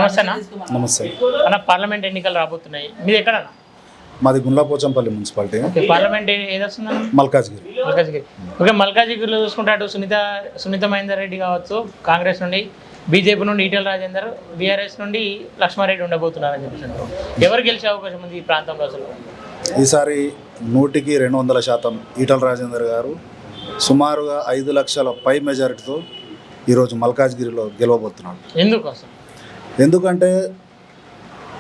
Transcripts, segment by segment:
నమస్తే అన్న. నమస్తే. అన్న పార్లమెంట్ ఎన్నికలు రాబోతున్నాయి. మీది ఎక్కడ? మాది గుండ్లపోచంపల్లి మున్సిపాలిటీ. పార్లమెంట్ ఏది వస్తుందన్న? మల్కాజ్గిరి. మల్కాజ్గిరి. ఓకే, మల్కాజ్గిరిలో చూసుకుంటే అటు సునీత మహేందర్ రెడ్డి కావచ్చు కాంగ్రెస్ నుండి, బీజేపీ నుండి ఈటెల రాజేందర్, బీఆర్ఎస్ నుండి లక్ష్మారెడ్డి ఉండబోతున్నారని చెప్పేసి ఎవరు గెలిచే అవకాశం ఉంది ఈ ప్రాంతంలో అసలు? ఈసారి 100% ఈటెల రాజేందర్ గారు సుమారుగా 5 లక్షల పై మెజారిటీతో ఈరోజు మల్కాజ్గిరిలో గెలవబోతున్నాడు. ఎందుకు అసలు? ఎందుకంటే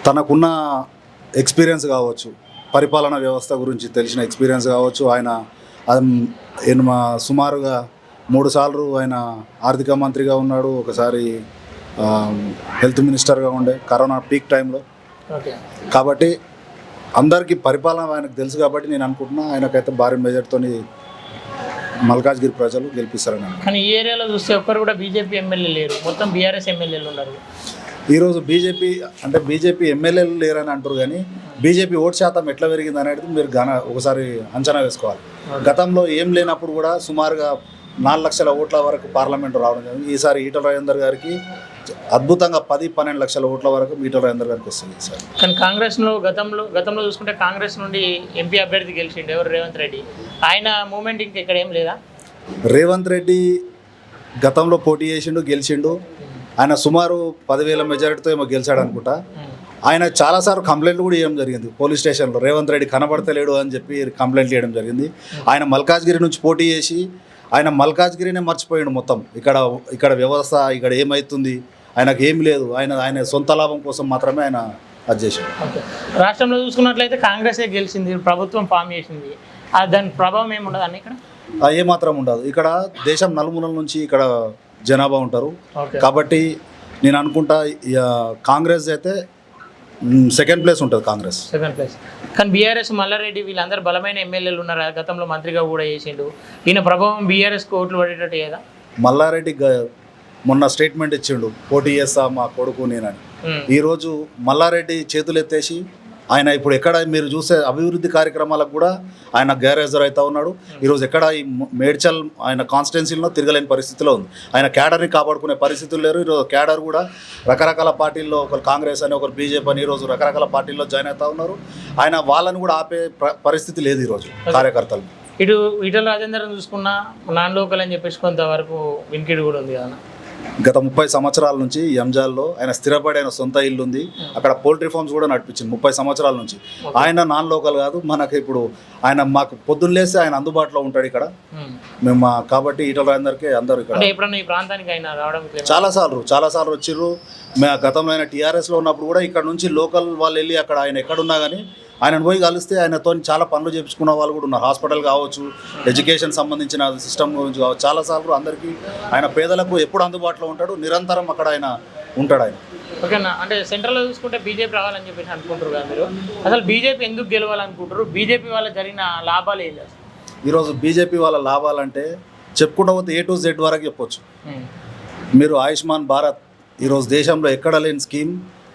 తనకున్న ఎక్స్పీరియన్స్ కావచ్చు, పరిపాలనా వ్యవస్థ గురించి తెలిసిన ఎక్స్పీరియన్స్ కావచ్చు, ఆయన సుమారుగా 3 సార్లు ఆయన ఆర్థిక మంత్రిగా ఉన్నాడు, ఒకసారి హెల్త్ మినిస్టర్గా ఉండే కరోనా పీక్ టైంలో. కాబట్టి అందరికీ పరిపాలన ఆయనకు తెలుసు కాబట్టి నేను అనుకుంటున్నా ఆయనకైతే భారీ మెజార్టీతో మల్కాజ్గిరి ప్రజలు గెలిపిస్తారని. కానీ ఈ ఏరియాలో చూస్తే ఒక్కరు కూడా బీజేపీ ఎమ్మెల్యే లేరు, మొత్తం బీఆర్ఎస్ ఎమ్మెల్యేలు ఉన్నారు. ఈరోజు బీజేపీ ఎమ్మెల్యేలు లేరని అంటారు, కానీ బీజేపీ ఓటు శాతం ఎట్లా పెరిగింది అనేది మీరు ఒకసారి అంచనా వేసుకోవాలి. గతంలో ఏం లేనప్పుడు కూడా సుమారుగా 4 లక్షల ఓట్ల వరకు పార్లమెంటు రావడం జరిగింది. ఈసారి ఈటెల రాజేందర్ గారికి అద్భుతంగా 10-12 లక్షల ఓట్ల వరకు ఈటెల రాజేందర్ గారికి వస్తుంది ఈసారి. కానీ కాంగ్రెస్లో గతంలో చూసుకుంటే కాంగ్రెస్ నుండి ఎంపీ అభ్యర్థి గెలిచిండు, ఎవరు? రేవంత్ రెడ్డి. ఆయన మూమెంట్ ఇంకా ఇక్కడ ఏం లేదా? రేవంత్ రెడ్డి గతంలో పోటీ చేసిండు, గెలిచిండు. ఆయన సుమారు 10,000 మెజారిటీతో ఏమో గెలిచాడు అనుకుంటా. ఆయన చాలాసార్లు కంప్లైంట్లు కూడా చేయడం జరిగింది పోలీస్ స్టేషన్లో, రేవంత్ రెడ్డి కనబడతలేడు అని చెప్పి కంప్లైంట్ చేయడం జరిగింది. ఆయన మల్కాజ్గిరి నుంచి పోటీ చేసి ఆయన మల్కాజ్గిరినే మర్చిపోయాడు మొత్తం. ఇక్కడ వ్యవస్థ ఇక్కడ ఏమవుతుంది ఆయనకు ఏం లేదు, ఆయన సొంత లాభం కోసం మాత్రమే ఆయన అది చేశాడు. రాష్ట్రంలో చూసుకున్నట్లయితే కాంగ్రెసే గెలిచింది, ప్రభుత్వం ఫామ్ చేసింది, దాని ప్రభావం ఏముండదు అన్న ఇక్కడ? ఏమాత్రం ఉండదు. ఇక్కడ దేశం నలుమూలల నుంచి ఇక్కడ జనాభా ఉంటారు కాబట్టి నేను అనుకుంటా కాంగ్రెస్ అయితే సెకండ్ ప్లేస్ ఉంటుంది. Second place. కానీ బీఆర్ఎస్ మల్లారెడ్డి వీళ్ళందరూ బలమైన ఎమ్మెల్యేలు ఉన్నారు, గతంలో మంత్రిగా కూడా చేసిండు. ఈయన ప్రభావం బీఆర్ఎస్ ఓట్లు పడేటట్టు కదా? మల్లారెడ్డి మొన్న స్టేట్మెంట్ ఇచ్చిండు, పోటీ చేస్తా మా కొడుకు నేనని. ఈరోజు మల్లారెడ్డి చేతులు ఎత్తేసి ఆయన ఇప్పుడు ఎక్కడ మీరు చూసే అభివృద్ధి కార్యక్రమాలకు కూడా ఆయన గ్యారేజర్ అవుతా ఉన్నాడు. ఈరోజు ఎక్కడ ఈ మేడ్చల్ ఆయన కాన్స్టిట్యున్సీలో తిరగలేని పరిస్థితిలో ఉంది. ఆయన క్యాడర్ని కాపాడుకునే పరిస్థితులు లేరు. ఈరోజు క్యాడర్ కూడా రకరకాల పార్టీల్లో, ఒకరు కాంగ్రెస్ అని, ఒకరు బీజేపీ అని, ఈరోజు రకరకాల పార్టీల్లో జాయిన్ అవుతా ఉన్నారు. ఆయన వాళ్ళని కూడా ఆపే పరిస్థితి లేదు ఈరోజు కార్యకర్తలు. ఇటు ఈటెల రాజేందర్ చూసుకున్నా నాన్ లోకల్ అని చెప్పేసి కొంతవరకు వినికిడి కూడా ఉంది కదా. గత 30 సంవత్సరాల నుంచి ఎంజాల్లో ఆయన స్థిరపడి ఆయన సొంత ఇల్లు ఉంది, అక్కడ పోల్ట్రీ ఫార్మ్స్ కూడా నడిపించింది 30 సంవత్సరాల నుంచి. ఆయన నాన్ లోకల్ కాదు, మనకి ఇప్పుడు ఆయన మాకు పొద్దున్న లేస్తే ఆయన అందుబాటులో ఉంటాడు ఇక్కడ మేము. కాబట్టి ఈటెల రాజేందర్కి అందరూ ఇక్కడ ఎప్పుడన్నా ఈ ప్రాంతానికి ఆయన రావడం చాలాసార్లు వచ్చిర్రు. గతంలో ఆయన టీఆర్ఎస్లో ఉన్నప్పుడు కూడా ఇక్కడ నుంచి లోకల్ వాళ్ళు వెళ్ళి అక్కడ ఆయన ఎక్కడున్నా కానీ ఆయనను పోయి కలిస్తే ఆయనతో చాలా పనులు చేయించుకున్న వాళ్ళు కూడా ఉన్నారు. హాస్పిటల్ కావచ్చు, ఎడ్యుకేషన్ సంబంధించిన సిస్టమ్ గురించి కావచ్చు, చాలాసార్లు అందరికీ ఆయన పేదలకు ఎప్పుడు అందుబాటులో ఉంటాడు, నిరంతరం అక్కడ ఆయన ఉంటాడు ఆయన. ఓకేనా? అంటే సెంట్రల్లో చూసుకుంటే బీజేపీ రావాలని చెప్పేసి అనుకుంటారు కదా మీరు, అసలు బీజేపీ ఎందుకు గెలవాలనుకుంటారు? బీజేపీ వల్ల జరిగిన లాభాలు ఏంటి అసలు? ఈరోజు బీజేపీ వాళ్ళ లాభాలంటే చెప్పుకుంటూ పోతే A to Z వరకు చెప్పొచ్చు. మీరు ఆయుష్మాన్ భారత్ ఈరోజు దేశంలో ఎక్కడ లేని స్కీమ్,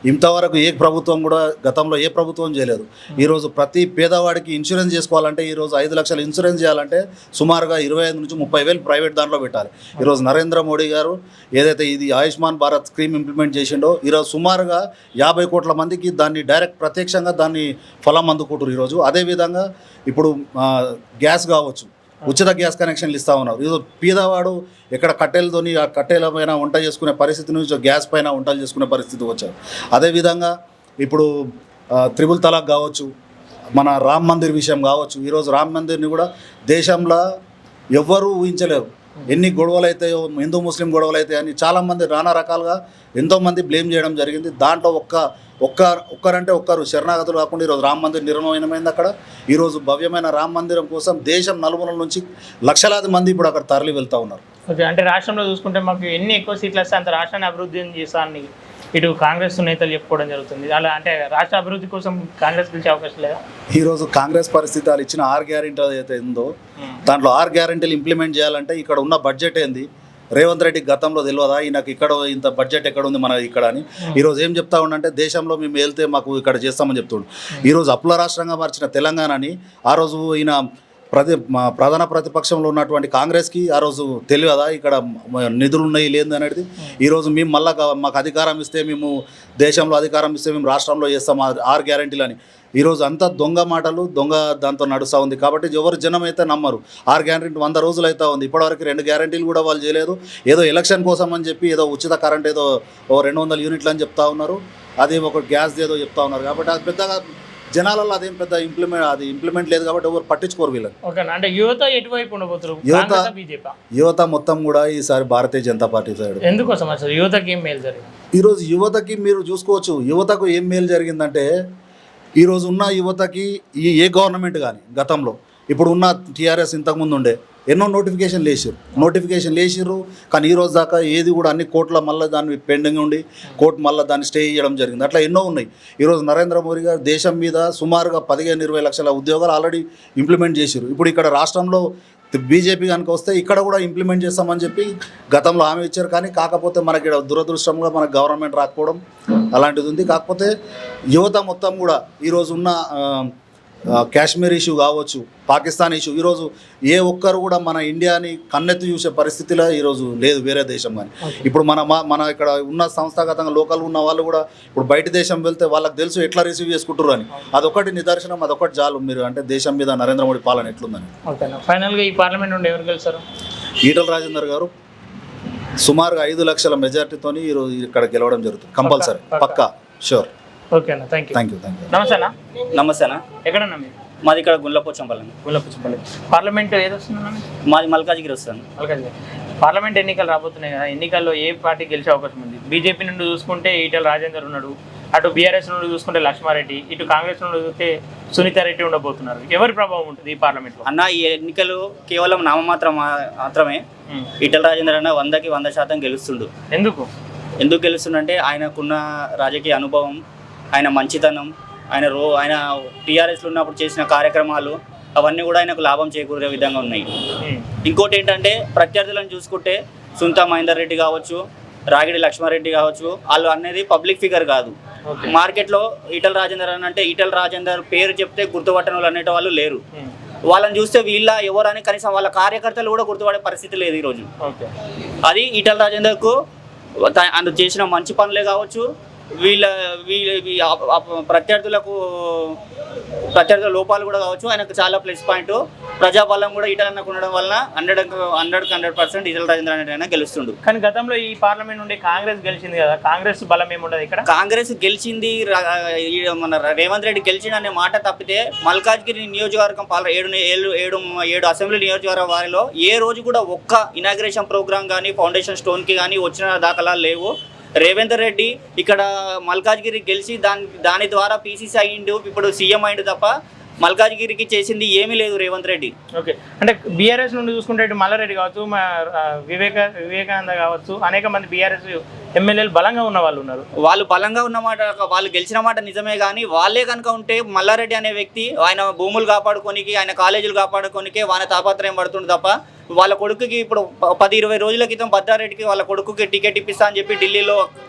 ఇంతవరకు ఏ ప్రభుత్వం కూడా గతంలో ఏ ప్రభుత్వం చేయలేదు. ఈరోజు ప్రతి పేదవాడికి ఇన్సూరెన్స్ చేసుకోవాలంటే ఈరోజు 5 లక్షలు ఇన్సూరెన్స్ చేయాలంటే సుమారుగా 25 నుంచి 30 వేలు ప్రైవేట్ దాంట్లో పెట్టాలి. ఈరోజు నరేంద్ర మోడీ గారు ఏదైతే ఇది ఆయుష్మాన్ భారత్ స్కీమ్ ఇంప్లిమెంట్ చేసిండో ఈరోజు సుమారుగా 50 కోట్ల మందికి దాన్ని డైరెక్ట్ ప్రత్యక్షంగా దాన్ని ఫలం అందుకుంటారు ఈరోజు. అదేవిధంగా ఇప్పుడు గ్యాస్ కావచ్చు, ఉచిత గ్యాస్ కనెక్షన్లు ఇస్తూ ఉన్నారు. ఈరోజు పేదవాడు ఎక్కడ కట్టెలతోని ఆ కట్టెల పైన వంట చేసుకునే పరిస్థితి నుంచి గ్యాస్ పైన వంటలు చేసుకునే పరిస్థితి వచ్చారు. అదేవిధంగా ఇప్పుడు 3 తలాక్ కావచ్చు, మన రామ్ మందిర్ విషయం కావచ్చు. ఈరోజు రామ్ మందిర్ని కూడా దేశంలో ఎవ్వరూ ఊహించలేరు. ఎన్ని గొడవలు అవుతాయో, హిందూ ముస్లిం గొడవలు అవుతాయి అని చాలామంది నానా రకాలుగా ఎంతోమంది బ్లేమ్ చేయడం జరిగింది. దాంట్లో ఒక్కరంటే ఒక్కరు శరణాగతులు కాకుండా ఈరోజు రామ మందిర్ నిర్మాణమైంది అక్కడ. ఈరోజు భవ్యమైన రామ మందిరం కోసం దేశం నలుమూలల నుంచి లక్షలాది మంది ఇప్పుడు అక్కడ తరలి వెళ్తూ ఉన్నారు. ఓకే, అంటే రాష్ట్రంలో చూసుకుంటే మాకు ఎన్ని ఎక్కువ సీట్లు వస్తే అంత రాష్ట్రాన్ని అభివృద్ధి చేస్తానని ఇటు కాంగ్రెస్ నేతలు చెప్పుకోవడం జరుగుతుంది. అలా అంటే రాష్ట్ర అభివృద్ధి కోసం కాంగ్రెస్ గెలిచే అవకాశం లేదా? ఈరోజు కాంగ్రెస్ పరిస్థితి వాళ్ళు ఇచ్చిన 6 గ్యారెంటీలు ఏదైతే ఉందో దాంట్లో 6 గ్యారెంటీలు ఇంప్లిమెంట్ చేయాలంటే ఇక్కడ ఉన్న బడ్జెట్ ఏంది, రేవంత్ రెడ్డి గతంలో తెలియదా ఈయనకు ఇక్కడ ఇంత బడ్జెట్ ఎక్కడ ఉంది మన ఇక్కడ అని. ఈరోజు ఏం చెప్తా ఉండంటే దేశంలో మేము వెళ్తే మాకు ఇక్కడ చేస్తామని చెప్తుండు. ఈరోజు అప్పుల రాష్ట్రంగా మార్చిన తెలంగాణని ఆ రోజు ఈయన మా ప్రధాన ప్రతిపక్షంలో ఉన్నటువంటి కాంగ్రెస్కి ఆ రోజు తెలియదా ఇక్కడ నిధులు ఉన్నాయి లేదు అనేది. ఈరోజు మేము మళ్ళా మాకు అధికారం ఇస్తే మేము దేశంలో అధికారం ఇస్తే మేము రాష్ట్రంలో చేస్తాం 6 గ్యారెంటీలు అని. ఈరోజు అంతా దొంగ మాటలు దొంగ దాంతో నడుస్తూ ఉంది. కాబట్టి ఎవరు జనం అయితే నమ్మరు. 6 గ్యారెంటీ 100 రోజులు అవుతా ఉంది, ఇప్పటివరకు 2 గ్యారెంటీలు కూడా వాళ్ళు చేయలేదు. ఏదో ఎలక్షన్ కోసం అని చెప్పి ఏదో ఉచిత కరెంట్ ఏదో 200 యూనిట్లు అని చెప్తా ఉన్నారు, అది ఒక గ్యాస్ ఏదో చెప్తా ఉన్నారు. కాబట్టి అది పెద్దగా జనాలలో అదేం పెద్ద ఇంప్లిమెంట్ లేదు కాబట్టి ఎవరు పట్టించుకోరు వీళ్ళని. ఓకేనా, అంటే యువత ఎటువైపు ఉండబోతున్నారు? యువత మొత్తం కూడా ఈసారి భారతీయ జనతా పార్టీ సైడ్. ఎందుకోసం అసలు యువతకి ఏం మేలు జరిగింది? ఈరోజు యువతకి మీరు చూసుకోవచ్చు, యువతకు ఏం మేలు జరిగిందంటే ఈరోజు ఉన్న యువతకి ఏ గవర్నమెంట్ కానీ గతంలో ఇప్పుడు ఉన్న టీఆర్ఎస్ ఇంతకుముందు ఉండే ఎన్నో నోటిఫికేషన్ వేసిర్రు కానీ ఈ రోజు దాకా ఏది కూడా అన్ని కోర్టుల మళ్ళీ దాన్ని పెండింగ్ ఉండి కోర్టు మళ్ళీ దాన్ని స్టే చేయడం జరిగింది. అట్లా ఎన్నో ఉన్నాయి. ఈరోజు నరేంద్ర మోడీ గారు దేశం మీద సుమారుగా 15-20 లక్షల ఉద్యోగాలు ఆల్రెడీ ఇంప్లిమెంట్ చేసిర్రు. ఇప్పుడు ఇక్కడ రాష్ట్రంలో బీజేపీ కనుక వస్తే ఇక్కడ కూడా ఇంప్లిమెంట్ చేస్తామని చెప్పి గతంలో హామీ ఇచ్చారు. కానీ కాకపోతే మనకి ఇక్కడ దురదృష్టంగా మనకు గవర్నమెంట్ రాకపోవడం అలాంటిది ఉంది. కాకపోతే యువత మొత్తం కూడా ఈరోజు ఉన్న కాశ్మీర్ ఇష్యూ కావచ్చు, పాకిస్తాన్ ఇష్యూ, ఈరోజు ఏ ఒక్కరు కూడా మన ఇండియాని కన్నెత్తి చూసే పరిస్థితిలో ఈరోజు లేదు వేరే దేశం కానీ. ఇప్పుడు మన ఇక్కడ ఉన్న సంస్థాగతంగా లోకల్ ఉన్న వాళ్ళు కూడా ఇప్పుడు బయట దేశం వెళ్తే వాళ్ళకి తెలుసు ఎట్లా రిసీవ్ చేసుకుంటారు అని. అదొకటి నిదర్శనం, అదొకటి చాలు మీరు అంటే దేశం మీద నరేంద్ర మోడీ పాలన ఎట్లుందని. ఓకేనా, ఫైనల్గా ఈ పార్లమెంట్ నుండి ఎవరు గెలుస్తారు? ఈటల రాజేందర్ గారు సుమారుగా 5 లక్షల మెజార్టీతో ఈరోజు ఇక్కడ గెలవడం జరుగుతుంది కంపల్సరీ, పక్కా, షూర్. ఓకేనా, థ్యాంక్ యూ. నమస్తే అన్న. ఎక్కడన్నా మీరు? మాది ఇక్కడ గుండ్లపోచంపల్లి. పార్లమెంట్ ఏది వస్తుందన్నా? మాది మల్కాజ్గిరి వస్తుంది. పార్లమెంట్ ఎన్నికలు రాబోతున్నాయి కదా, ఎన్నికల్లో ఏ పార్టీ గెలిచే అవకాశం ఉంది? బీజేపీ నుండి చూసుకుంటే ఈటల రాజేందర్ ఉన్నాడు, అటు బీఆర్ఎస్ నుండి చూసుకుంటే లక్ష్మారెడ్డి, ఇటు కాంగ్రెస్ నుండి చూస్తే సునీతారెడ్డి ఉండబోతున్నారు. ఎవరి ప్రభావం ఉంటుంది ఈ పార్లమెంట్లో? అన్న, ఈ ఎన్నికలు కేవలం మాత్రమే. ఈటల రాజేందర్ అన్న 100కి 100% గెలుస్తుండు. ఎందుకు గెలుస్తుండంటే ఆయనకున్న రాజకీయ అనుభవం, ఆయన మంచితనం, ఆయన టీఆర్ఎస్లో ఉన్నప్పుడు చేసిన కార్యక్రమాలు అవన్నీ కూడా ఆయనకు లాభం చేకూరే విధంగా ఉన్నాయి. ఇంకోటి ఏంటంటే ప్రత్యర్థులను చూసుకుంటే సునీతా మహేందర్ రెడ్డి కావచ్చు, రాగిడి లక్ష్మారెడ్డి కావచ్చు, వాళ్ళు అనేది పబ్లిక్ ఫిగర్ కాదు. మార్కెట్లో ఈటల రాజేందర్ అని అంటే ఈటల రాజేందర్ పేరు చెప్తే గుర్తుపట్టని వాళ్ళు అనేట వాళ్ళు లేరు. వాళ్ళని చూస్తే వీళ్ళ ఎవరని కనీసం వాళ్ళ కార్యకర్తలు కూడా గుర్తుపడే పరిస్థితి లేదు ఈరోజు. అది ఈటల రాజేందర్కు ఆయన చేసిన మంచి పనులే కావచ్చు, వీళ్ళ ప్రత్యర్థుల లోపాలు కూడా కావచ్చు. ఆయనకు చాలా ప్లస్ పాయింట్. ప్రజాబలం కూడా ఈటలన్నకు ఉండడం వల్ల 100% ఈటల రాజేందర్ ఆయన గెలుస్తుండు. కానీ గతంలో ఈ పార్లమెంట్ నుండి కాంగ్రెస్ గెలిచింది కదా, కాంగ్రెస్ బలం ఏముండదు ఇక్కడ. కాంగ్రెస్ గెలిచింది, మన రేవంత్ రెడ్డి గెలిచింది అనే మాట తప్పితే మల్కాజ్గిరి నియోజకవర్గం 7 అసెంబ్లీ నియోజకవర్గ వారిలో ఏ రోజు కూడా ఒక్క ఇనాగ్రేషన్ ప్రోగ్రామ్ కానీ ఫౌండేషన్ స్టోన్కి కానీ వచ్చిన దాఖలాలు లేవు. రేవంత్ రెడ్డి ఇక్కడ మల్కాజ్గిరి గెలిచి దాని ద్వారా పీసీసీ అయ్యిండు, ఇప్పుడు సీఎం అయ్యిండు తప్ప మల్కాజ్గిరికి చేసింది ఏమీ లేదు రేవంత్ రెడ్డి. ఓకే, అంటే బీఆర్ఎస్ నుండి చూసుకుంటే మల్లారెడ్డి కావచ్చు, వివేకానంద కావచ్చు, అనేక మంది బీఆర్ఎస్ ఎమ్మెల్యేలు బలంగా ఉన్న వాళ్ళు ఉన్నారు. వాళ్ళు బలంగా ఉన్నమాట, వాళ్ళు గెలిచిన మాట నిజమే. కానీ వాళ్ళే కనుక ఉంటే మల్లారెడ్డి అనే వ్యక్తి ఆయన భూములు కాపాడుకోనికి, ఆయన కాలేజీలు కాపాడుకోనికే ఆయన తాపత్రయం పడుతుంది తప్ప వాళ్ళ కొడుకుకి ఇప్పుడు 10-20 రోజుల క్రితం భద్రారెడ్డికి వాళ్ళ కొడుకుకి టికెట్ ఇప్పిస్తా అని చెప్పి ఢిల్లీలో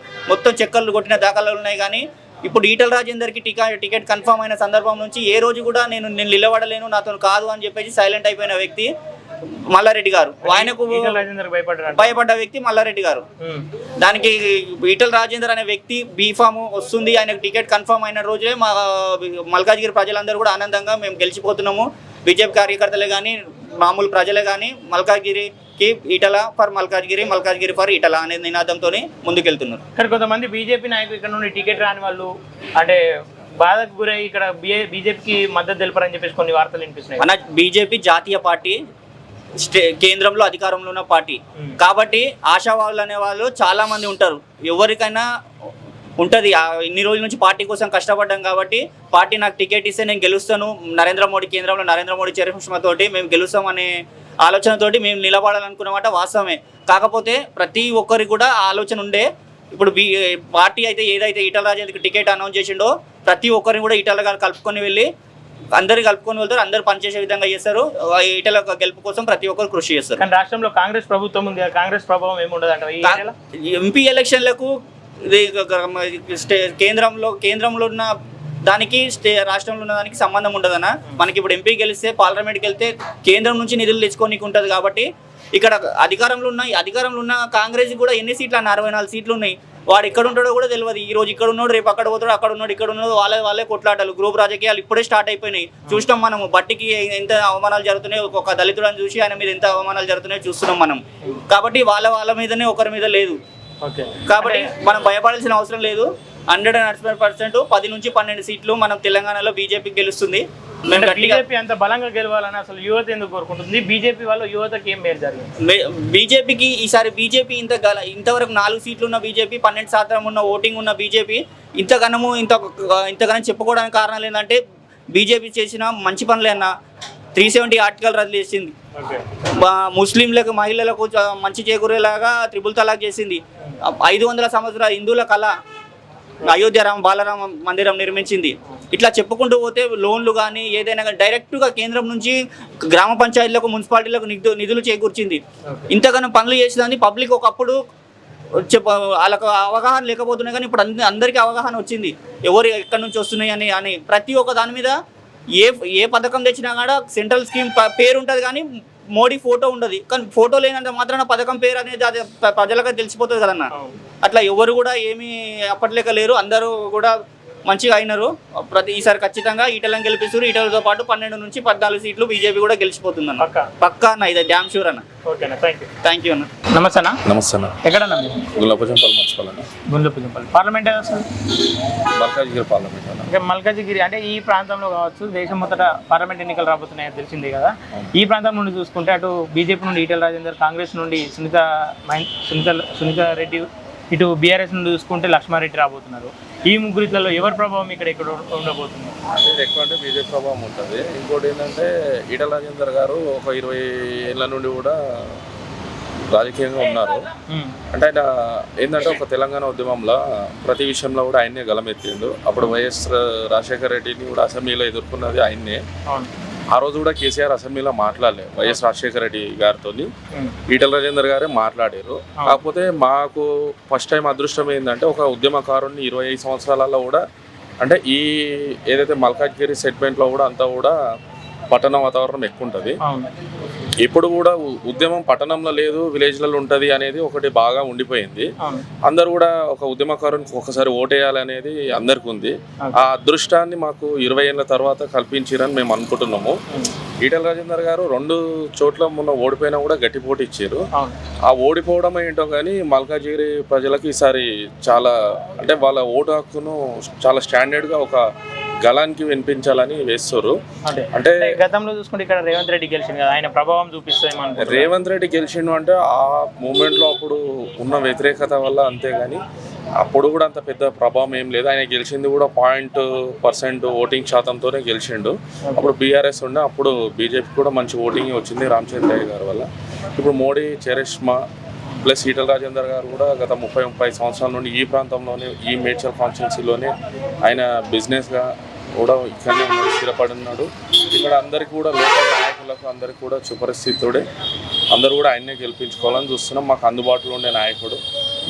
మొత్తం చెక్కర్లు కొట్టిన దాఖలాలు ఉన్నాయి. కానీ ఇప్పుడు ఈటల రాజేందర్కి టికెట్ కన్ఫర్మ్ అయిన సందర్భం నుంచి ఏ రోజు కూడా నేను నిలబడలేను, నాతో కాదు అని చెప్పేసి సైలెంట్ అయిపోయిన వ్యక్తి మల్లారెడ్డి గారు. ఆయనకు భయపడ్డ వ్యక్తి మల్లారెడ్డి గారు. దానికి ఈటల రాజేందర్ అనే వ్యక్తి బీఫామ్ వస్తుంది, ఆయనకు టికెట్ కన్ఫర్మ్ అయిన రోజులే మా మల్కాజ్గిరి ప్రజలందరూ కూడా ఆనందంగా మేము గెలిచిపోతున్నాము. బీజేపీ కార్యకర్తలే కానీ మామూలు ప్రజలే కానీ మల్కాజ్గిరికి ఈటల ఫర్ మల్కాజ్గిరి ఫర్ ఈటల అనే నినాదంతో ముందుకెళ్తున్నారు. ఇక్కడ కొంతమంది బీజేపీ నాయకులు ఇక్కడ నుండి టికెట్ రాని వాళ్ళు అంటే బాధకు గురై ఇక్కడ బీజేపీకి మద్దతు తెలిపారని చెప్పేసి కొన్ని వార్తలు వినిపిస్తున్నాయి. మన బీజేపీ జాతీయ పార్టీ, కేంద్రంలో అధికారంలో ఉన్న పార్టీ కాబట్టి ఆశావాదులు అనే వాళ్ళు చాలా మంది ఉంటారు. ఎవరికైనా ఉంటుంది, ఇన్ని రోజుల నుంచి పార్టీ కోసం కష్టపడ్డాం కాబట్టి పార్టీ నాకు టికెట్ ఇస్తే నేను గెలుస్తాను, కేంద్రంలో నరేంద్ర మోడీ చరిష్మాతోటి మేము గెలుస్తామనే ఆలోచనతోటి మేము నిలబడాలనుకున్నమాట వాస్తవమే. కాకపోతే ప్రతి ఒక్కరికి కూడా ఆలోచన ఉండే. ఇప్పుడు పార్టీ అయితే ఏదైతే ఈటల రాజేందర్కి టికెట్ అనౌన్స్ చేసిండో ప్రతి ఒక్కరిని కూడా ఈటల గారు కలుపుకొని వెళ్ళి అందరు కలుపుకొని వెళ్తారు, అందరు పనిచేసే విధంగా చేస్తారు. ఈటల గెలుపు కోసం ప్రతి ఒక్కరు కృషి చేస్తారు. కానీ రాష్ట్రంలో కాంగ్రెస్ ప్రభుత్వం ఉంది, కాంగ్రెస్ ప్రభావం ఏముండదు అంటే ఎంపీ ఎలక్షన్లకు కేంద్రంలో ఉన్న దానికి రాష్ట్రంలో ఉన్న దానికి సంబంధం ఉండదన్న. మనకి ఇప్పుడు ఎంపీ గెలిస్తే పార్లమెంట్కి వెళ్తే కేంద్రం నుంచి నిధులు తెచ్చుకోనికి ఉంటుంది కాబట్టి ఇక్కడ అధికారంలో ఉన్న కాంగ్రెస్ కూడా ఎన్ని సీట్లు అన్న 64 సీట్లు ఉన్నాయి. వాడు ఎక్కడ ఉంటాడో కూడా తెలియదు. ఈ రోజు ఇక్కడ ఉన్నాడు, రేపు అక్కడ పోతాడు, అక్కడ ఉన్నాడు, ఇక్కడ ఉన్నాడు, వాళ్ళే కొట్లాటలు, గ్రూప్ రాజకీయాలు ఇప్పుడే స్టార్ట్ అయిపోయినాయి. చూసినాం మనము. బట్టికి ఎంత అవమానాలు జరుగుతున్నాయి, ఒక దళితులను చూసి ఆయన మీద ఎంత అవమానాలు జరుగుతున్నాయో చూస్తున్నాం మనం. కాబట్టి వాళ్ళ మీదనే ఒకరి మీద లేదు. కాబట్టి మనం భయపడాల్సిన అవసరం లేదు. 100% 10 నుంచి 12 సీట్లు మనం తెలంగాణలో బీజేపీకి గెలుస్తుంది. బీజేపీ అంత బలంగా గెలవాలని అసలు యువత ఎందుకు కోరుకుంటుంది? బీజేపీ వాళ్ళు యువతకి ఏం మేలు జరిగింది? బీజేపీకి ఈసారి బీజేపీ ఇంతవరకు 4 సీట్లు ఉన్న బీజేపీ, 12% ఉన్న ఓటింగ్ ఉన్న బీజేపీ ఇంతగానో చెప్పుకోవడానికి కారణాలు ఏంటంటే బీజేపీ చేసిన మంచి పనులే అన్న. 370 ఆర్టికల్ రద్దు చేసింది, ముస్లింలకు మహిళలకు మంచి చేకూరేలాగా త్రిపుల్ తలాక్ చేసింది, 500 సంవత్సరాల హిందువుల కళ అయోధ్య బాలరామ మందిరం నిర్మించింది. ఇట్లా చెప్పుకుంటూ పోతే లోన్లు కానీ ఏదైనా కానీ డైరెక్ట్గా కేంద్రం నుంచి గ్రామ పంచాయతీలకు, మున్సిపాలిటీలకు నిధులు చేకూర్చింది. ఇంతగానో పనులు చేసేదాన్ని పబ్లిక్ ఒకప్పుడు వాళ్ళకు అవగాహన లేకపోతున్నాయి, కానీ ఇప్పుడు అందరికీ అవగాహన వచ్చింది ఎవరు ఎక్కడి నుంచి వస్తున్నాయి అని. ప్రతి ఒక్క దాని మీద ఏ పథకం తెచ్చినా కూడా సెంట్రల్ స్కీమ్ పేరు ఉంటుంది కానీ మోడీ ఫోటో ఉండదు. కానీ ఫోటో లేనంత మాత్రాన పథకం పేరు అనేది అది ప్రజలకు తెలిసిపోతుంది కదన్న. అట్లా ఎవరు కూడా ఏమీ అప్పట్లేక లేరు, అందరూ కూడా మంచిగా అయినారు. ఈసారి ఖచ్చితంగా ఈటలను గెలిపిస్తారు. ఈటలతో పాటు 12 నుంచి 14 సీట్లు బీజేపీ కూడా గెలిచిపోతుంది అన్న. పక్కా అన్న, ఇది డ్యామ్ షూర్ అన్న. థ్యాంక్ యూ అన్న. నమస్తే అన్న. నమస్తే అన్న. ఎక్కడన్నా? గుండ్లపోచంపల్లి మున్సిపల్ అన్న. గుండ్లపోచంపల్లి పార్లమెంట్ అసలు మల్కాజిగిరి పార్లమెంట్ అన్న. మల్కాజిగిరి అంటే ఈ ప్రాంతంలో కావచ్చు, దేశం మొదట పార్లమెంట్ ఎన్నికలు రాబోతున్నాయని తెలిసిందే కదా. ఈ ప్రాంతం నుండి చూసుకుంటే అటు బీజేపీ నుండి ఈటల రాజేందర్, కాంగ్రెస్ నుండి సునీత రెడ్డి, ఇటు బీఆర్ఎస్ నుండి చూసుకుంటే లక్ష్మారెడ్డి రాబోతున్నారు. ఈ ముగ్గురిలో ఎవరి ప్రభావం ఇక్కడ ఉండబోతుంది? అంటే ఎక్కువ అంటే బీజేపీ ప్రభావం ఉంటుంది. ఇంకోటి ఏంటంటే ఈటల రాజేందర్ గారు ఒక 20 ఏళ్ళ నుండి కూడా రాజకీయంగా ఉన్నారు. అంటే ఆయన ఏంటంటే ఒక తెలంగాణ ఉద్యమంలో ప్రతి విషయంలో కూడా ఆయన్నే గలమెత్తిండు. అప్పుడు వైఎస్ రాజశేఖర రెడ్డిని కూడా అసెంబ్లీలో ఎదుర్కొన్నది ఆయన్నే. ఆ రోజు కూడా కేసీఆర్ అసెంబ్లీలో మాట్లాడలేదు వైఎస్ రాజశేఖర రెడ్డి గారితో, ఈటల రాజేందర్ గారే మాట్లాడారు. కాకపోతే మాకు ఫస్ట్ టైం అదృష్టం ఏంటంటే ఒక ఉద్యమకారుని 25 సంవత్సరాలలో కూడా అంటే ఈ ఏదైతే మల్కాజ్గిరి సెగ్మెంట్లో కూడా అంతా కూడా పట్టణ వాతావరణం ఎక్కువ ఉంటుంది. ఇప్పుడు కూడా ఉద్యమం పట్టణంలో లేదు, విలేజ్లలో ఉంటుంది అనేది ఒకటి బాగా ఉండిపోయింది. అందరు కూడా ఒక ఉద్యమకారునికి ఒకసారి ఓటేయాలనేది అందరికి ఉంది. ఆ అదృష్టాన్ని మాకు 20 ఏళ్ళ తర్వాత కల్పించారని మేము అనుకుంటున్నాము. ఈటల రాజేందర్ గారు 2 చోట్ల మొన్న ఓడిపోయినా కూడా గట్టి పోటీ ఇచ్చారు. ఆ ఓడిపోవడం ఏంటో కానీ మల్కాజ్గిరి ప్రజలకు ఈసారి చాలా అంటే వాళ్ళ ఓటు హక్కును చాలా స్టాండర్డ్గా ఒక గలానికి వినిపించాలని వేస్తారు. అంటే గతంలో చూసుకుంటే ఇక్కడ రేవంత్ రెడ్డి గెలిచింది కదా, ఆయన ప్రభావం చూపిస్తాయి. రేవంత్ రెడ్డి గెలిచిండు అంటే ఆ మూమెంట్లో అప్పుడు ఉన్న వ్యతిరేకత వల్ల, అంతేగాని అప్పుడు కూడా అంత పెద్ద ప్రభావం ఏం లేదు. ఆయన గెలిచింది కూడా 0% ఓటింగ్ శాతంతోనే గెలిచిండు. అప్పుడు బీఆర్ఎస్ ఉండే, అప్పుడు బీజేపీ కూడా మంచి ఓటింగ్ వచ్చింది రామచంద్రయ్య గారి వల్ల. ఇప్పుడు మోడీ, చరిష్మా ప్లస్ ఈటల రాజేందర్ గారు కూడా గత 30 సంవత్సరాల నుండి ఈ ప్రాంతంలోనే, ఈ మేడ్చల్ కాన్స్టిట్యున్సీలోనే ఆయన బిజినెస్గా కూడా ఇక్కడనే స్థిరపడి ఉన్నాడు. ఇక్కడ అందరికీ కూడా లోకల్ నాయకులకు అందరికీ కూడా సుపరిస్థితుడే, అందరూ కూడా ఆయన్నే గెలిపించుకోవాలని చూస్తున్నాం. మాకు అందుబాటులో ఉండే నాయకుడు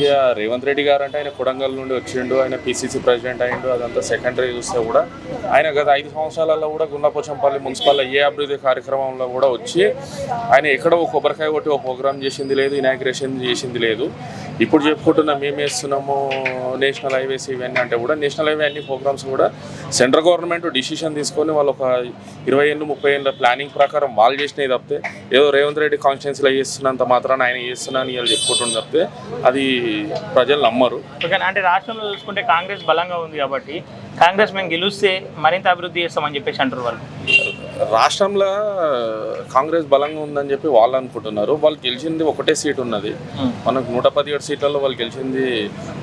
ఇక రేవంత్ రెడ్డి గారు అంటే ఆయన కొడంగల్ నుండి వచ్చిండు, ఆయన PCC ప్రెసిడెంట్ అయ్యిండు. అదంతా సెకండరీ చూస్తే కూడా ఆయన గత 5 సంవత్సరాలలో కూడా గుండ్లపోచంపల్లి మున్సిపల్లో ఏ అభివృద్ధి కార్యక్రమంలో కూడా వచ్చి ఆయన ఎక్కడో కొబ్బరికాయ కొట్టి ఒక ప్రోగ్రామ్ చేసింది లేదు, ఇనాగ్రేషన్ చేసింది లేదు. ఇప్పుడు చెప్పుకుంటున్న మేము వేస్తున్నాము నేషనల్ హైవేస్ ఇవన్నీ అంటే కూడా నేషనల్ హైవే అన్ని ప్రోగ్రామ్స్ కూడా సెంట్రల్ గవర్నమెంట్ డిసిషన్ తీసుకొని వాళ్ళు ఒక 20 ఏళ్ళు 30 ఏళ్ళ ప్లానింగ్ ప్రకారం వాళ్ళు చేసినవి తప్పితే ఏదో రేవంత్ రెడ్డి కాన్స్టిట్యున్సీలో చేస్తున్నంత మాత్రాన ఆయన చేస్తున్నా అని వాళ్ళు చెప్పుకుంటుంది తప్పితే అది ప్రజలు నమ్మరు. అంటే రాష్ట్రంలో చూసుకుంటే కాంగ్రెస్ బలంగా ఉంది కాబట్టి కాంగ్రెస్ మేము గెలిస్తే మరింత అభివృద్ధి చేస్తామని చెప్పేసి అంటారు వాళ్ళు. రాష్ట్రంలో కాంగ్రెస్ బలంగా ఉందని చెప్పి వాళ్ళు అనుకుంటున్నారు. వాళ్ళు గెలిచింది ఒకటే సీట్ ఉన్నది. మనకు 117 సీట్లలో వాళ్ళు గెలిచింది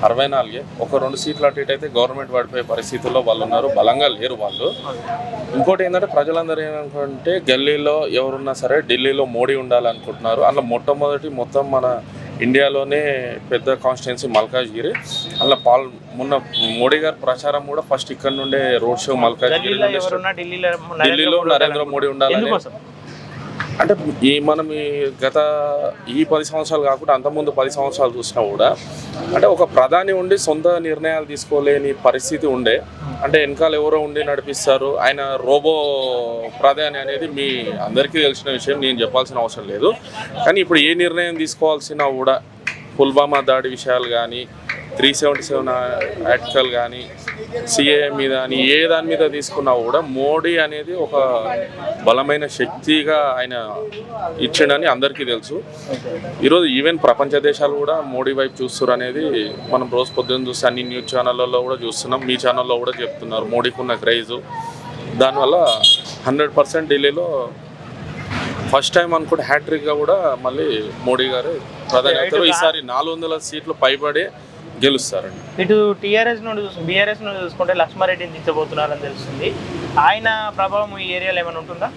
64. ఒక 2 సీట్లు అటు ఇటు అయితే గవర్నమెంట్ పడిపోయే పరిస్థితుల్లో వాళ్ళు ఉన్నారు, బలంగా లేరు వాళ్ళు. ఇంకోటి ఏంటంటే ప్రజలందరూ ఏమనుకుంటే గల్లీలో ఎవరున్నా సరే ఢిల్లీలో మోడీ ఉండాలనుకుంటున్నారు. అందులో మొత్తం మన ఇండియాలోనే పెద్ద కాన్స్టిట్యున్సీ మల్కాజ్గిరి. అలా మొన్న మోడీ గారి ప్రచారం కూడా ఫస్ట్ ఇక్కడ నుండే రోడ్ షో మల్కాజ్గిరి, ఢిల్లీలో నరేంద్ర మోడీ ఉండాలని. అంటే మనం గత 10 సంవత్సరాలు కాకుండా అంతకుముందు 10 సంవత్సరాలు చూసినా కూడా అంటే ఒక ప్రధాని ఉండి సొంత నిర్ణయాలు తీసుకోలేని పరిస్థితి ఉండే. అంటే వెనకాల ఎవరో ఉండి నడిపిస్తారు, ఆయన రోబో ప్రధాని అనేది మీ అందరికీ తెలిసిన విషయం, నేను చెప్పాల్సిన అవసరం లేదు. కానీ ఇప్పుడు ఏ నిర్ణయం తీసుకోవాల్సినా కూడా పుల్వామా దాడి విషయాలు కానీ 377 ఆర్టికల్ కానీ సిఏ మీద కానీ ఏ దాని మీద తీసుకున్నా కూడా మోడీ అనేది ఒక బలమైన శక్తిగా ఆయన ఇచ్చిండని అందరికీ తెలుసు. ఈరోజు ఈవెన్ ప్రపంచ దేశాలు కూడా మోడీ వైపు చూస్తున్నారు అనేది మనం రోజు పొద్దున్న చూస్తే అన్ని న్యూస్ ఛానళ్ళలో కూడా చూస్తున్నాం, మీ ఛానల్లో కూడా చెప్తున్నారు మోడీకి ఉన్న క్రేజు. దానివల్ల 100% ఢిల్లీలో ఫస్ట్ టైం అనుకుంటే హ్యాట్రిక్గా కూడా మళ్ళీ మోడీ గారు ప్రధాని అవుతారు. ఈసారి 400 సీట్లు పైబడి గెలుస్తారండి. ఇటు టీఆర్ఎస్ నుండి బీఆర్ఎస్ నుండి చూసుకుంటే లక్ష్మారెడ్డిని దించబోతున్నారని తెలుస్తుంది. ఆయన ప్రభావం ఈ ఏరియాలో ఏమైనా ఉంటుందా?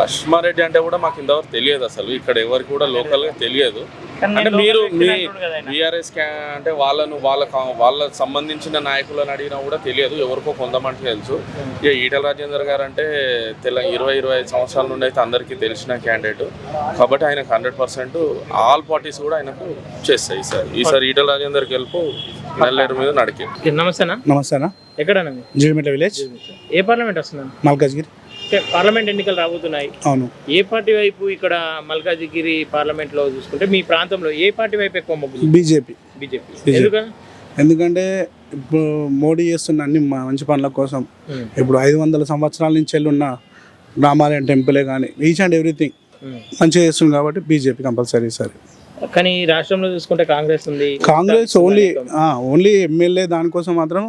లక్ష్మారెడ్డి అంటే కూడా మాకు ఇంతవరకు తెలియదు, అసలు ఇక్కడ ఎవరికి కూడా లోకల్గా తెలియదు. అంటే మీరు మీ బీఆర్ఎస్ అంటే వాళ్ళ సంబంధించిన నాయకులను అడిగినా కూడా తెలియదు, ఎవరికో కొంతమందికి తెలుసు. ఇక ఈటల రాజేందర్ గారు అంటే 20-25 సంవత్సరాల నుండి అయితే అందరికీ తెలిసిన క్యాండిడేట్ కాబట్టి ఆయనకు 100% ఆల్ పార్టీస్ కూడా ఆయనకు చేస్తాయి. ఈసారి ఈటల రాజేందర్ గెలుపు నెల్లేరు మీద నడికి. నమస్తేనా. ఎక్కడన్నా జీడిమెట్ల విలేజ్. ఏ పార్లమెంట్ వస్తుందండి? మల్కాజ్గిరి. పార్లమెంట్ ఎన్నికలు రాబోతున్నాయి. అవును. ఏ పార్టీ వైపు ఇక్కడ మల్కాజిగిరి పార్లమెంట్ లో చూసుకుంటే మీ ప్రాంతంలో ఏ పార్టీ వైపు ఎక్కువ మొగ్గు? బీజేపీ. ఎందుకంటే ఇప్పుడు మోడీ చేస్తున్న అన్ని మంచి పనుల కోసం ఇప్పుడు 500 సంవత్సరాల నుంచి వెళ్ళున్న రామాలయం టెంపులే కానీ ఈచ్ అండ్ ఎవ్రీథింగ్ మంచిగా చేస్తుంది కాబట్టి బీజేపీ కంపల్సరీ. సరే, కానీ రాష్ట్రంలో చూసుకుంటే కాంగ్రెస్ ఉంది. కాంగ్రెస్ ఓన్లీ ఎమ్మెల్యే దానికోసం మాత్రం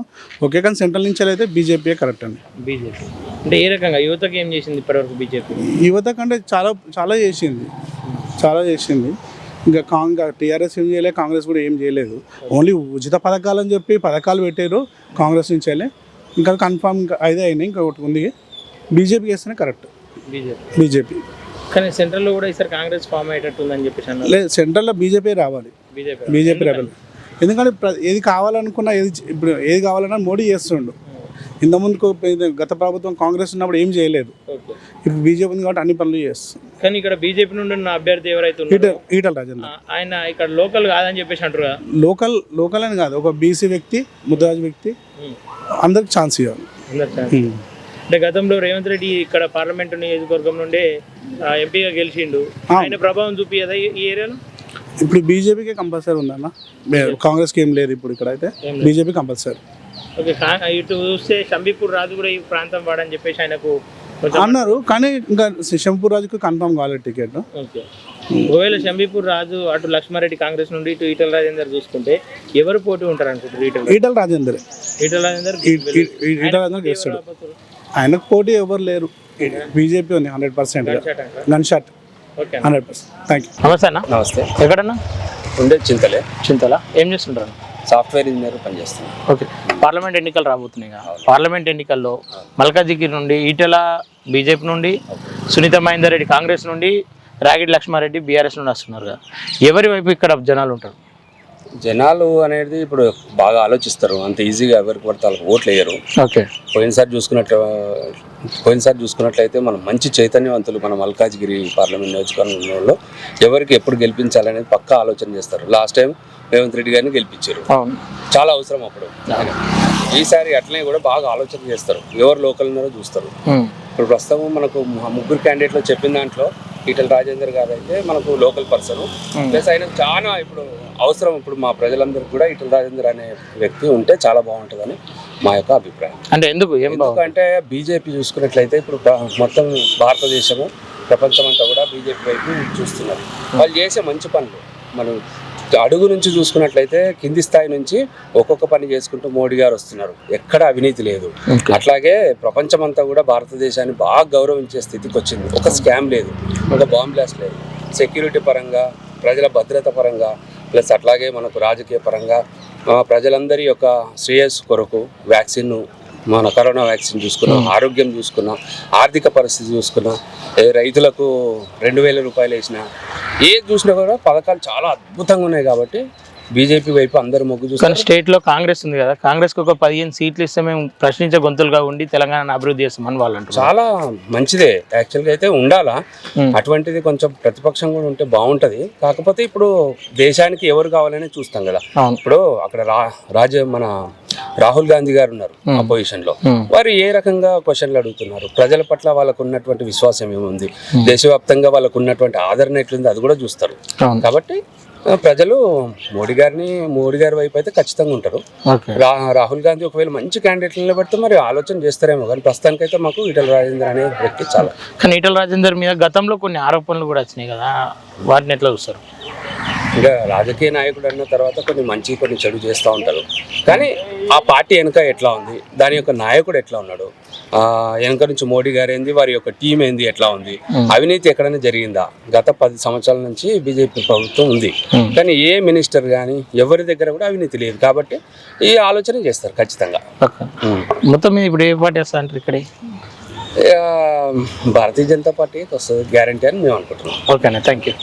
ఓకే, కానీ సెంట్రల్ నుంచి అయితే బీజేపీ కరెక్ట్ అండి. బీజేపీ అంటే ఏ రకంగా యువతకి ఏం చేసింది ఇప్పటివరకు బీజేపీ? యువత కంటే చాలా చేసింది. ఇంకా టీఆర్ఎస్ ఏం చేయలేదు, కాంగ్రెస్ కూడా ఏం చేయలేదు. ఓన్లీ ఉచిత పథకాలు అని చెప్పి పథకాలు పెట్టారు కాంగ్రెస్ నుంచి వెళ్ళి. ఇంకా కన్ఫామ్ అయితే అయినాయి, ఇంకా ఒకటి ఉంది. బీజేపీ చేస్తేనే కరెక్ట్. బీజేపీ కానీ సెంట్రల్లో కూడా ఈసారి కాంగ్రెస్ ఫామ్ అయ్యేటట్టు ఉందని చెప్పేసి అన్నారు. లేదు, సెంట్రల్లో బీజేపీ రావాలి. బీజేపీ రావాలి. ఎందుకంటే ఏది కావాలనుకున్నా ఇప్పుడు ఏది కావాలన్నా మోడీ చేస్తుండు. ఇంతకుముందుకు గత ప్రభుత్వం కాంగ్రెస్ ఉన్నప్పుడు ఏం చేయలేదు. ఇప్పుడు బీజేపీ ఉంది కాబట్టి అన్ని పనులు చేస్తుంది. కానీ ఇక్కడ బీజేపీ నుండి ఉన్న అభ్యర్థి ఎవరైతే ఈటల రాజేందర్, ఆయన ఇక్కడ లోకల్ కాదని చెప్పేసి అంటారు. లోకల్ అని కాదు, ఒక బీసీ వ్యక్తి, ముద్రాజ్ వ్యక్తి, అందరికి ఛాన్స్ ఇవ్వాలి. అంటే గతంలో రేవంత్ రెడ్డి ఇక్కడ పార్లమెంటు నియోజకవర్గం నుండి ఎంపీగా గెలిచిండు. ఆయన ప్రభావం చూపియదా ఈ ఏరియాలో? ఇప్పుడు బీజేపీకి కంపల్సరీ ఉందన్న, కాంగ్రెస్కి ఏం లేదు. ఇప్పుడు ఇక్కడ అయితే బీజేపీ కంపల్సరీ. ఓకే, ఇటు చూస్తే షంబీపూర్ రాజు కూడా ఈ ప్రాంతం వాడని చెప్పేసి ఆయనకు అన్నారు, కానీ ఇంకా షంబీపూర్ రాజుకు కన్ఫర్మ్ కాలేదు టికెట్. ఓకే, ఒకవేళ షంబీపూర్ రాజు అటు లక్ష్మారెడ్డి కాంగ్రెస్ నుండి ఇటు ఈటల రాజేందర్ చూసుకుంటే ఎవరు పోటీ ఉంటారు అనుకుంటారు? ఈటల రాజేందర్ గెలుస్తాడు. ఆయనకు పోటీ ఎవరు లేరు. బీజేపీ ఉంది 100%. Gun shot 100%. Thank you. నమస్తే అన్న. నమస్తే. ఎక్కడన్నా ఉండే చింతల ఏం చేస్తుంటారు? సాఫ్ట్వేర్ ఇంజనీర్ పనిచేస్తాను. ఓకే, పార్లమెంట్ ఎన్నికలు రాబోతున్నాయి కదా. పార్లమెంట్ ఎన్నికల్లో మల్కాజిగిరి నుండి ఈటెల బీజేపీ నుండి, సునీత మహేందర్ రెడ్డి కాంగ్రెస్ నుండి, రాగిడి లక్ష్మారెడ్డి బీఆర్ఎస్ నుండి వస్తున్నారు కదా. ఎవరి వైపు ఇక్కడ జనాలు ఉంటారు? జనాలు అనేది ఇప్పుడు బాగా ఆలోచిస్తారు, అంత ఈజీగా ఎవరికి పడితే వాళ్ళకి ఓట్లు వేయరు. ఓకే, పోయినసారి చూసుకున్నట్లయితే మనం మంచి చైతన్యవంతులు మన మల్కాజ్గిరి పార్లమెంట్ నియోజకవర్గంలో ఎవరికి ఎప్పుడు గెలిపించాలనేది పక్కా ఆలోచన చేస్తారు. లాస్ట్ టైం రేవంత్ రెడ్డి గారిని గెలిపించారు, చాలా అవసరం అప్పుడు. ఈసారి అట్లనే కూడా బాగా ఆలోచన చేస్తారు, ఎవరు లోకల్ ఉన్నారో చూస్తారు. ఇప్పుడు ప్రస్తుతం మనకు 3 క్యాండిడేట్లు చెప్పిన దాంట్లో ఈటల రాజేందర్ గారు అయితే మనకు లోకల్ పర్సన్, ప్లస్ ఆయన చాలా ఇప్పుడు అవసరం. ఇప్పుడు మా ప్రజలందరికీ కూడా ఈటల రాజేందర్ అనే వ్యక్తి ఉంటే చాలా బాగుంటుందని మా యొక్క అభిప్రాయం. అంటే ఎందుకంటే బీజేపీ చూసుకున్నట్లయితే ఇప్పుడు మొత్తం భారతదేశము ప్రపంచం అంతా కూడా బీజేపీ వైపు చూస్తున్నారు. వాళ్ళు చేసే మంచి పనులు మనం అడుగు నుంచి చూసుకున్నట్లయితే కింది స్థాయి నుంచి ఒక్కొక్క పని చేసుకుంటూ మోడీ గారు వస్తున్నారు, ఎక్కడ అవినీతి లేదు. అట్లాగే ప్రపంచమంతా కూడా భారతదేశాన్ని బాగా గౌరవించే స్థితికి వచ్చింది. ఒక స్కామ్ లేదు, ఒక బాంబ్ బ్లాస్ట్ లేదు. సెక్యూరిటీ పరంగా, ప్రజల భద్రత పరంగా, ప్లస్ అట్లాగే మనకు రాజకీయ పరంగా ప్రజలందరి యొక్క శ్రేయస్సు కొరకు వ్యాక్సిన్, మన కరోనా వ్యాక్సిన్ చూసుకున్నాం, ఆరోగ్యం చూసుకున్నాం, ఆర్థిక పరిస్థితి చూసుకున్నాం, రైతులకు 2000 రూపాయలు వేసినా, ఏది చూసినా కూడా పథకాలు చాలా అద్భుతంగా ఉన్నాయి. కాబట్టి బీజేపీ వైపు అందరు మొగ్గు కానీ చూస్తారు. స్టేట్లో కాంగ్రెస్ ఉంది కదా, కాంగ్రెస్కి ఒక 15 సీట్లు ఇస్తే మేము ప్రశ్నించే గొంతులుగా ఉండి తెలంగాణను అభివృద్ధి చేస్తామని వాళ్ళు అంటారు. చాలా మంచిదే యాక్చువల్గా అయితే ఉండాలా. అటువంటిది కొంచెం ప్రతిపక్షం కూడా ఉంటే బాగుంటది. కాకపోతే ఇప్పుడు దేశానికి ఎవరు కావాలని చూస్తాం కదా. అవును. ఇప్పుడు అక్కడ మన రాహుల్ గాంధీ గారు ఉన్నారు అపోజిషన్ లో. వారు ఏ రకంగా క్వశ్చన్లు అడుగుతున్నారు, ప్రజల పట్ల వాళ్ళకు ఉన్నటువంటి విశ్వాసం ఏముంది, దేశవ్యాప్తంగా వాళ్ళకు ఉన్నటువంటి ఆదరణ ఎట్లుంది అది కూడా చూస్తారు. అవును. కాబట్టి ప్రజలు మోడీ గారి వైపు అయితే ఖచ్చితంగా ఉంటారు. ఓకే. రాహుల్ గాంధీ ఒకవేళ మంచి క్యాండిడేట్లు నిలబెడితే మరి ఆలోచన చేస్తారేమో, కానీ ప్రస్తుతానికైతే మాకు ఈటల రాజేందర్ అనే వ్యక్తి చాలా. కానీ ఈటల రాజేందర్ మీద గతంలో కొన్ని ఆరోపణలు కూడా వచ్చినాయి కదా, వాటిని ఎట్లా చూస్తారు? ఇంకా రాజకీయ నాయకుడు అన్న తర్వాత కొన్ని మంచి కొన్ని చెడు చేస్తూ ఉంటారు. కానీ ఆ పార్టీ వెనుక ఎట్లా ఉంది, దాని యొక్క నాయకుడు ఎట్లా ఉన్నాడు, వెనుక నుంచి మోడీ గారు ఏంది, వారి యొక్క టీం ఏంది, ఎట్లా ఉంది, అవినీతి ఎక్కడైనా జరిగిందా? గత 10 సంవత్సరాల నుంచి బీజేపీ ప్రభుత్వం ఉంది, కానీ ఏ మినిస్టర్ కానీ ఎవరి దగ్గర కూడా అవినీతి లేదు. కాబట్టి ఈ ఆలోచన చేస్తారు ఖచ్చితంగా. మొత్తం మీద ఇప్పుడు ఏ పార్టీ వస్తా అంటారు ఇక్కడ? భారతీయ జనతా పార్టీకి వస్తుంది గ్యారంటీ అని మేము అనుకుంటున్నాం. ఓకేనా, థ్యాంక్ యూ.